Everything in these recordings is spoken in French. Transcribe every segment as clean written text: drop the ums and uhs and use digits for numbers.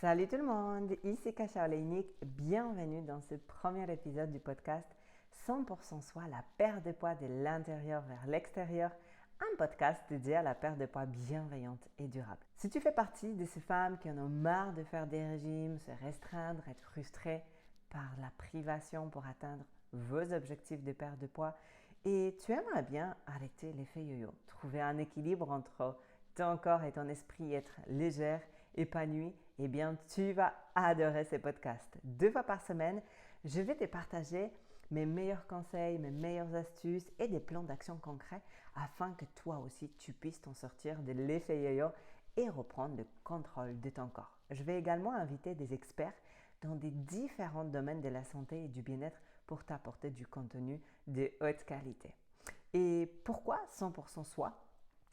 Salut tout le monde, ici Kasia Oleynik, bienvenue dans ce premier épisode du podcast 100% soi, la perte de poids de l'intérieur vers l'extérieur, un podcast dédié à la perte de poids bienveillante et durable. Si tu fais partie de ces femmes qui en ont marre de faire des régimes, se restreindre, être frustrées par la privation pour atteindre vos objectifs de perte de poids et tu aimerais bien arrêter l'effet yo-yo, trouver un équilibre entre ton corps et ton esprit, être légère, épanouie, eh bien, tu vas adorer ces podcasts. 2 fois par semaine, je vais te partager mes meilleurs conseils, mes meilleures astuces et des plans d'action concrets afin que toi aussi, tu puisses t'en sortir de l'effet yo-yo et reprendre le contrôle de ton corps. Je vais également inviter des experts dans des différents domaines de la santé et du bien-être pour t'apporter du contenu de haute qualité. Et pourquoi 100% soi?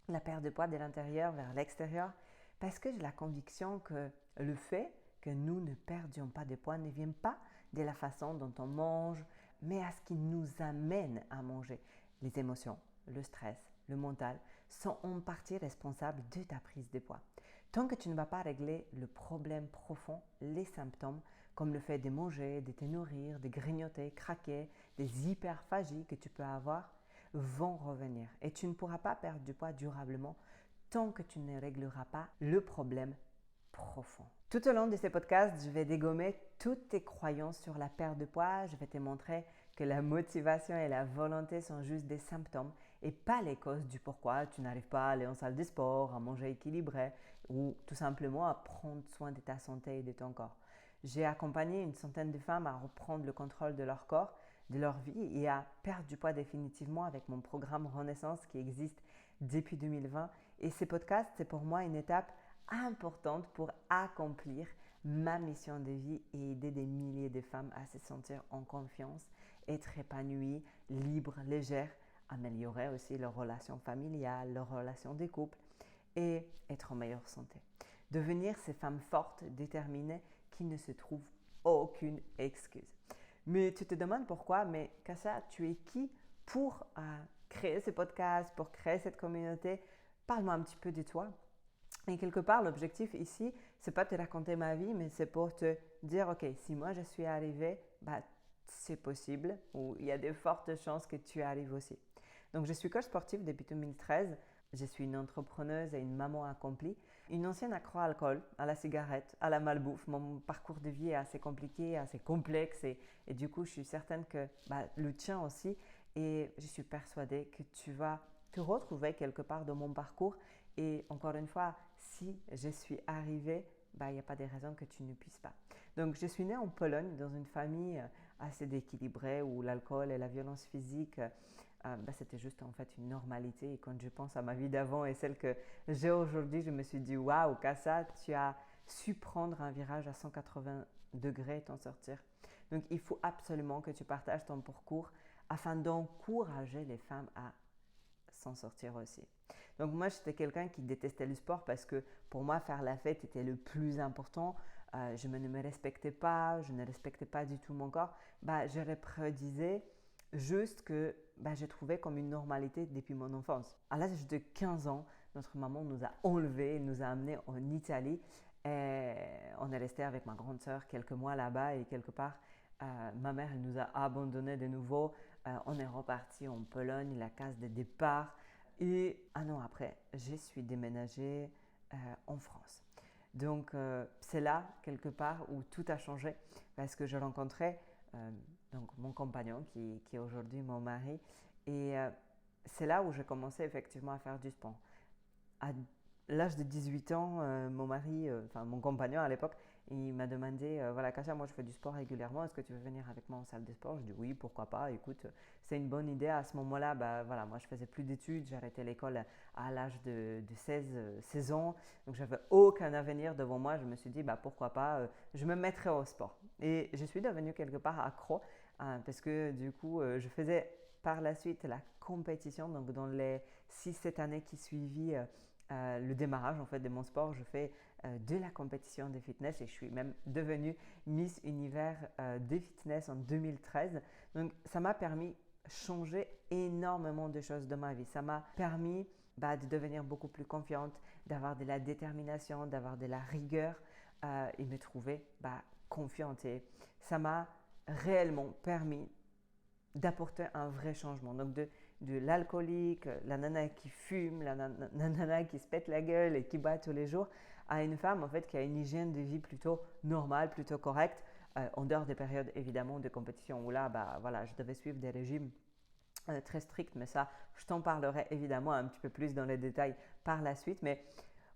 La perte de poids de l'intérieur vers l'extérieur, parce que j'ai la conviction que le fait que nous ne perdions pas de poids ne vient pas de la façon dont on mange, mais à ce qui nous amène à manger. Les émotions, le stress, le mental sont en partie responsables de ta prise de poids. Tant que tu ne vas pas régler le problème profond, les symptômes, comme le fait de manger, de te nourrir, de grignoter, craquer, des hyperphagies que tu peux avoir, vont revenir et tu ne pourras pas perdre du poids durablement tant que tu ne régleras pas le problème profond. Tout au long de ces podcasts, je vais dégommer toutes tes croyances sur la perte de poids. Je vais te montrer que la motivation et la volonté sont juste des symptômes et pas les causes du pourquoi tu n'arrives pas à aller en salle de sport, à manger équilibré ou tout simplement à prendre soin de ta santé et de ton corps. J'ai accompagné une centaine de femmes à reprendre le contrôle de leur corps, de leur vie et à perdre du poids définitivement avec mon programme Renaissance qui existe depuis 2020. Et ces podcasts, c'est pour moi une étape importante pour accomplir ma mission de vie et aider des milliers de femmes à se sentir en confiance, être épanouies, libres, légères, améliorer aussi leurs relations familiales, leurs relations de couple et être en meilleure santé. Devenir ces femmes fortes, déterminées, qui ne se trouvent aucune excuse. Mais tu te demandes pourquoi, mais Kasia, tu es qui pour créer ce podcast, pour créer cette communauté? Parle-moi un petit peu de toi. Et quelque part, l'objectif ici, c'est pas de te raconter ma vie, mais c'est pour te dire, ok, si moi je suis arrivée, c'est possible, ou il y a de fortes chances que tu arrives aussi. Donc, je suis coach sportif depuis 2013. Je suis une entrepreneuse et une maman accomplie, une ancienne accro à l'alcool, à la cigarette, à la malbouffe. Mon parcours de vie est assez compliqué, assez complexe et du coup, je suis certaine que le tien aussi. Et je suis persuadée que tu vas te retrouver quelque part dans mon parcours. Et encore une fois, si je suis arrivée, il n'y a pas de raison que tu ne puisses pas. Donc, je suis née en Pologne dans une famille assez déséquilibrée où l'alcool et la violence physique c'était juste en fait une normalité. Et quand je pense à ma vie d'avant et celle que j'ai aujourd'hui, je me suis dit waouh, Kasia, tu as su prendre un virage à 180 degrés et t'en sortir. Donc il faut absolument que tu partages ton parcours afin d'encourager les femmes à s'en sortir aussi. Donc moi, j'étais quelqu'un qui détestait le sport parce que pour moi, faire la fête était le plus important. Je ne me respectais pas, je ne respectais pas du tout mon corps. Je reproduisais juste que j'ai trouvé comme une normalité depuis mon enfance. À l'âge de 15 ans, notre maman nous a enlevés, nous a amenés en Italie. Et on est resté avec ma grande sœur quelques mois là-bas et quelque part, ma mère elle nous a abandonnés de nouveau. On est reparti en Pologne, la case de départ. Et un an après, je suis déménagée en France. Donc, c'est là, quelque part, où tout a changé parce que je rencontrais donc mon compagnon qui est aujourd'hui mon mari. Et c'est là où j'ai commencé effectivement à faire du sport. À l'âge de 18 ans, mon mari, mon compagnon à l'époque, il m'a demandé, voilà Kasia, moi je fais du sport régulièrement, est-ce que tu veux venir avec moi en salle de sport? Je dis oui, pourquoi pas, écoute, c'est une bonne idée. À ce moment-là, moi je faisais plus d'études, j'ai arrêté l'école à l'âge de 16 ans, donc j'avais aucun avenir devant moi. Je me suis dit, pourquoi pas, je me mettrai au sport. Et je suis devenue quelque part accro, parce que du coup, je faisais par la suite la compétition, donc dans les 6-7 années qui suivirent le démarrage en fait de mon sport, je fais de la compétition de fitness et je suis même devenue Miss Univers de fitness en 2013. Donc ça m'a permis de changer énormément de choses dans ma vie. Ça m'a permis de devenir beaucoup plus confiante, d'avoir de la détermination, d'avoir de la rigueur et me trouver confiante. Et ça m'a réellement permis d'apporter un vrai changement. Donc de l'alcoolique, la nana qui fume, la nana qui se pète la gueule et qui boit tous les jours, à une femme en fait qui a une hygiène de vie plutôt normale, plutôt correcte, en dehors des périodes évidemment de compétition où là, voilà, je devais suivre des régimes très stricts, mais ça, je t'en parlerai évidemment un petit peu plus dans les détails par la suite. Mais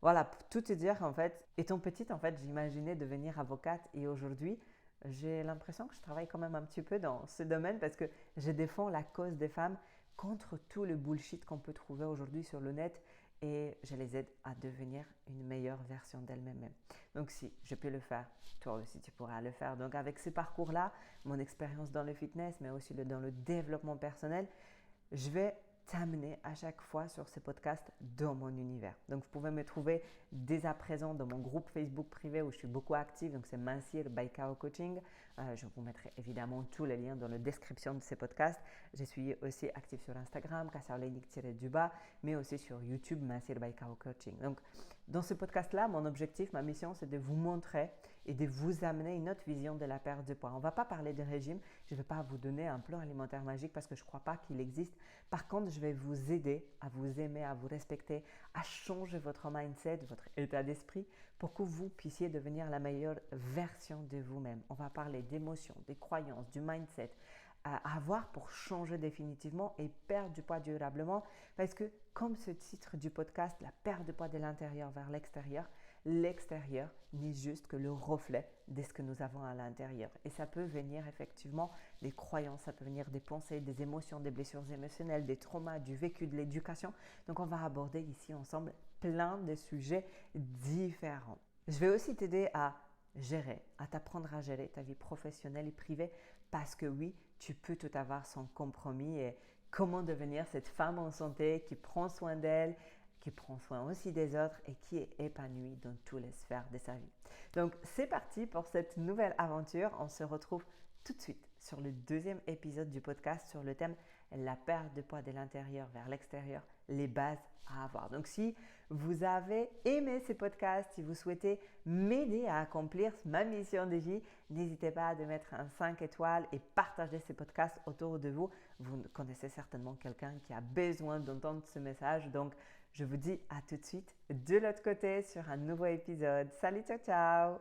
voilà, pour tout te dire, en fait, étant petite, en fait, j'imaginais devenir avocate et aujourd'hui, j'ai l'impression que je travaille quand même un petit peu dans ce domaine parce que je défends la cause des femmes contre tout le bullshit qu'on peut trouver aujourd'hui sur le net et je les aide à devenir une meilleure version d'elles-mêmes. Donc si je peux le faire, toi aussi tu pourras le faire. Donc avec ce parcours-là, mon expérience dans le fitness, mais aussi dans le développement personnel, je vais t'amener à chaque fois sur ce podcast dans mon univers. Donc, vous pouvez me trouver dès à présent dans mon groupe Facebook privé où je suis beaucoup active. Donc, c'est Mansir by Kao Coaching. Je vous mettrai évidemment tous les liens dans la description de ce podcast. Je suis aussi active sur Instagram, kassaoleinik-du-bas, mais aussi sur YouTube, Mansir by Kao Coaching. Donc, dans ce podcast-là, mon objectif, ma mission, c'est de vous montrer et de vous amener une autre vision de la perte de poids. On ne va pas parler de régime. Je ne vais pas vous donner un plan alimentaire magique parce que je ne crois pas qu'il existe. Par contre, je vais vous aider à vous aimer, à vous respecter, à changer votre mindset, votre état d'esprit pour que vous puissiez devenir la meilleure version de vous-même. On va parler d'émotions, des croyances, du mindset, à avoir pour changer définitivement et perdre du poids durablement. Parce que comme ce titre du podcast, la perte de poids de l'intérieur vers l'extérieur, l'extérieur n'est juste que le reflet de ce que nous avons à l'intérieur. Et ça peut venir effectivement des croyances, ça peut venir des pensées, des émotions, des blessures émotionnelles, des traumas, du vécu, de l'éducation. Donc on va aborder ici ensemble plein de sujets différents. Je vais aussi t'aider à gérer, à t'apprendre à gérer ta vie professionnelle et privée parce que oui, tu peux tout avoir sans compromis et comment devenir cette femme en santé qui prend soin d'elle, qui prend soin aussi des autres et qui est épanouie dans toutes les sphères de sa vie. Donc, c'est parti pour cette nouvelle aventure. On se retrouve tout de suite sur le deuxième épisode du podcast sur le thème la perte de poids de l'intérieur vers l'extérieur, les bases à avoir. Donc, si vous avez aimé ce podcast, si vous souhaitez m'aider à accomplir ma mission de vie, n'hésitez pas à mettre un 5 étoiles et partager ce podcast autour de vous. Vous connaissez certainement quelqu'un qui a besoin d'entendre ce message. Donc, je vous dis à tout de suite de l'autre côté sur un nouveau épisode. Salut, ciao, ciao!